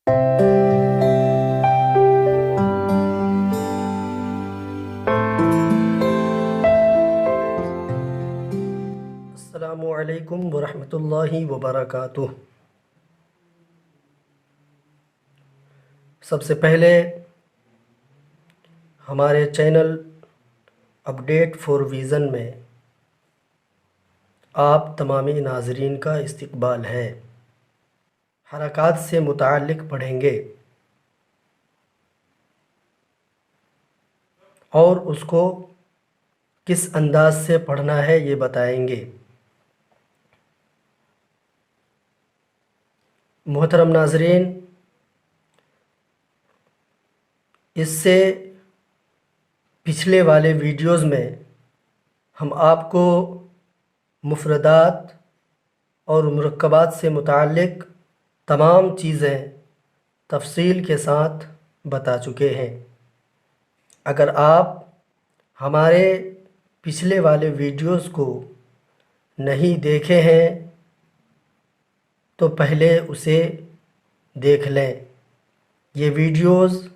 السلام علیکم ورحمۃ اللہ وبرکاتہ۔ سب سے پہلے ہمارے چینل اپڈیٹ فار ویژن میں آپ تمامی ناظرین کا استقبال ہے۔ حرکات سے متعلق پڑھیں گے اور اس کو کس انداز سے پڑھنا ہے یہ بتائیں گے۔ محترم ناظرین، اس سے پچھلے والے ویڈیوز میں ہم آپ کو مفردات اور مرکبات سے متعلق تمام چیزیں تفصیل کے ساتھ بتا چکے ہیں۔ اگر آپ ہمارے پچھلے والے ویڈیوز کو نہیں دیکھے ہیں تو پہلے اسے دیکھ لیں۔ یہ ویڈیوز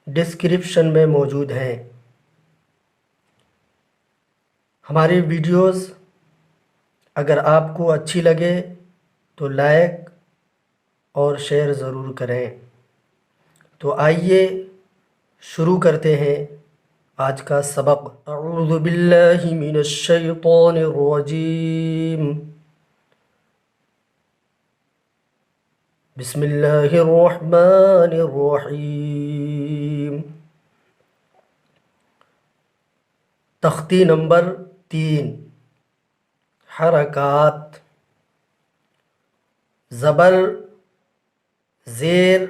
ڈسکرپشن میں موجود ہیں۔ ہماری ویڈیوز اگر آپ کو اچھی لگے تو لائک اور شیئر ضرور کریں۔ تو آئیے شروع کرتے ہیں آج کا سبق۔ اعوذ باللہ من الشیطان الرجیم، بسم اللہ الرحمن الرحیم۔ تختی نمبر 3، حرکات۔ زبر، زیر،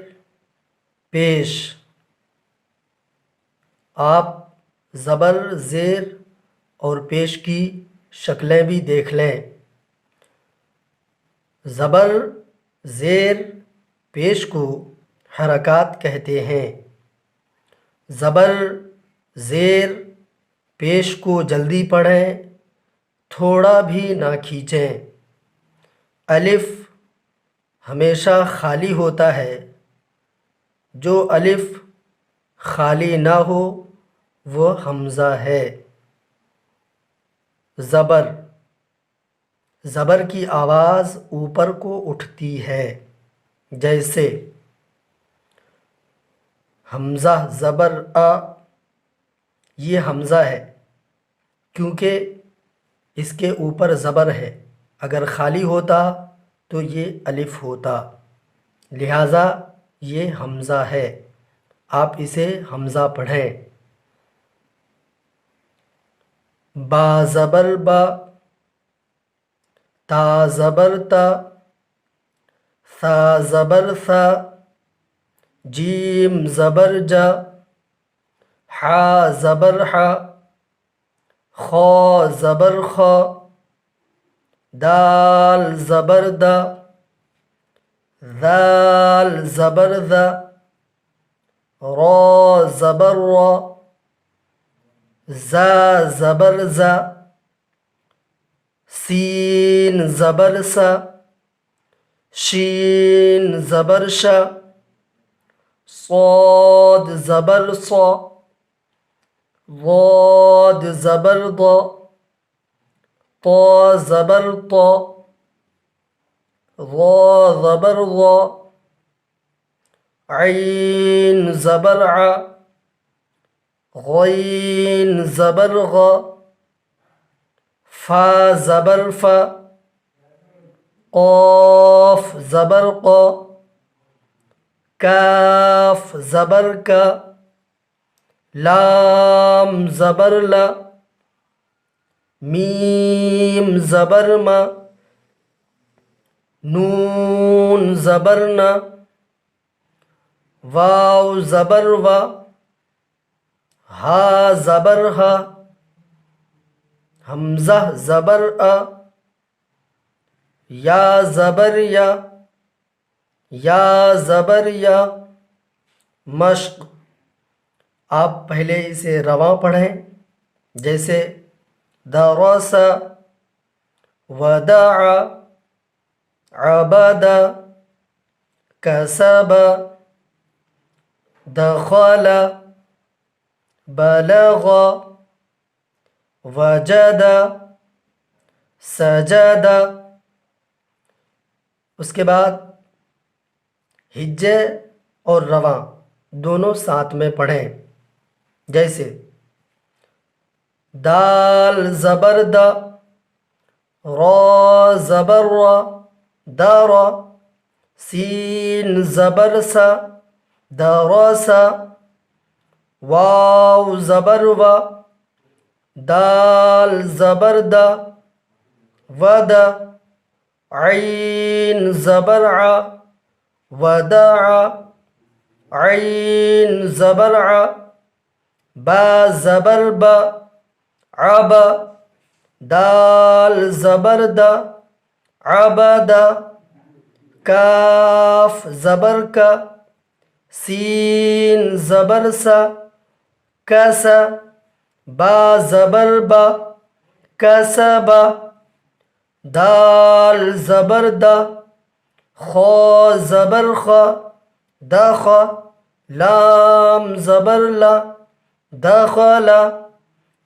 پیش۔ آپ زبر، زیر اور پیش کی شکلیں بھی دیکھ لیں۔ زبر، زیر، پیش کو حرکات کہتے ہیں۔ زبر، زیر، پیش کو جلدی پڑھیں، تھوڑا بھی نہ کھینچیں۔ الف ہمیشہ خالی ہوتا ہے، جو الف خالی نہ ہو وہ حمزہ ہے۔ زبر، زبر کی آواز اوپر کو اٹھتی ہے، جیسے حمزہ زبر آ۔ یہ حمزہ ہے کیونکہ اس کے اوپر زبر ہے، اگر خالی ہوتا تو یہ الف ہوتا، لہٰذا یہ حمزہ ہے، آپ اسے حمزہ پڑھیں۔ با زبر با، تا زبر تا، ثا زبر ثا، جیم زبر جا، حا زبر حا، خا زبر خا، دال زبر دا، ذال زبر ذا، را زبر را، زا زبر زا، سین زبر سا، شین زبر شا، صاد زبر صا، ضاد زبر ضا، طا زبر طا، ظا زبر ظا، عین زبر ع، غین زبر غا، فا زبر فا، قاف زبر قا، کاف زبر کا، لام زبر لا، میم زبر ما، نون زبر نا، واو زبر وا، ہا زبر ہا، حمزہ زبر آ، یا زبر یا، یا زبر یا، مشق۔ آپ پہلے اسے رواں پڑھیں، جیسے درس، ودع، عبد، کسب دخل بلغ وجد سجد. اس کے بعد ہجے اور رواں دونوں ساتھ میں پڑھیں. جیسے دال زبر د، را زبر را دار، سین زبر سا درس، واو زبر و، دال زبر د ود، عین زبر ع ودع، عین زبر ع، با زبر ب عب، دال زبر د عبد، کاف زبر ک، سین زبر س کس، با زبر ب کسب، دال زبر د، خا زبر خ دخ، لام زبر ل دخل،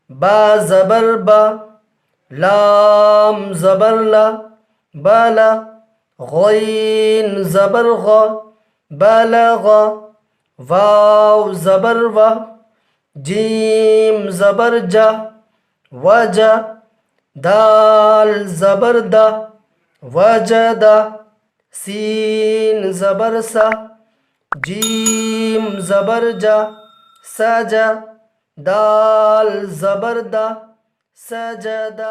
با زبر ب، لام زبر ل بل، غین زبر غ بلغ، واو زبر و، جیم زبر ج وج، دال زبر د وجد، سین زبر س، جیم زبر ج سج، دال زبر د سجد.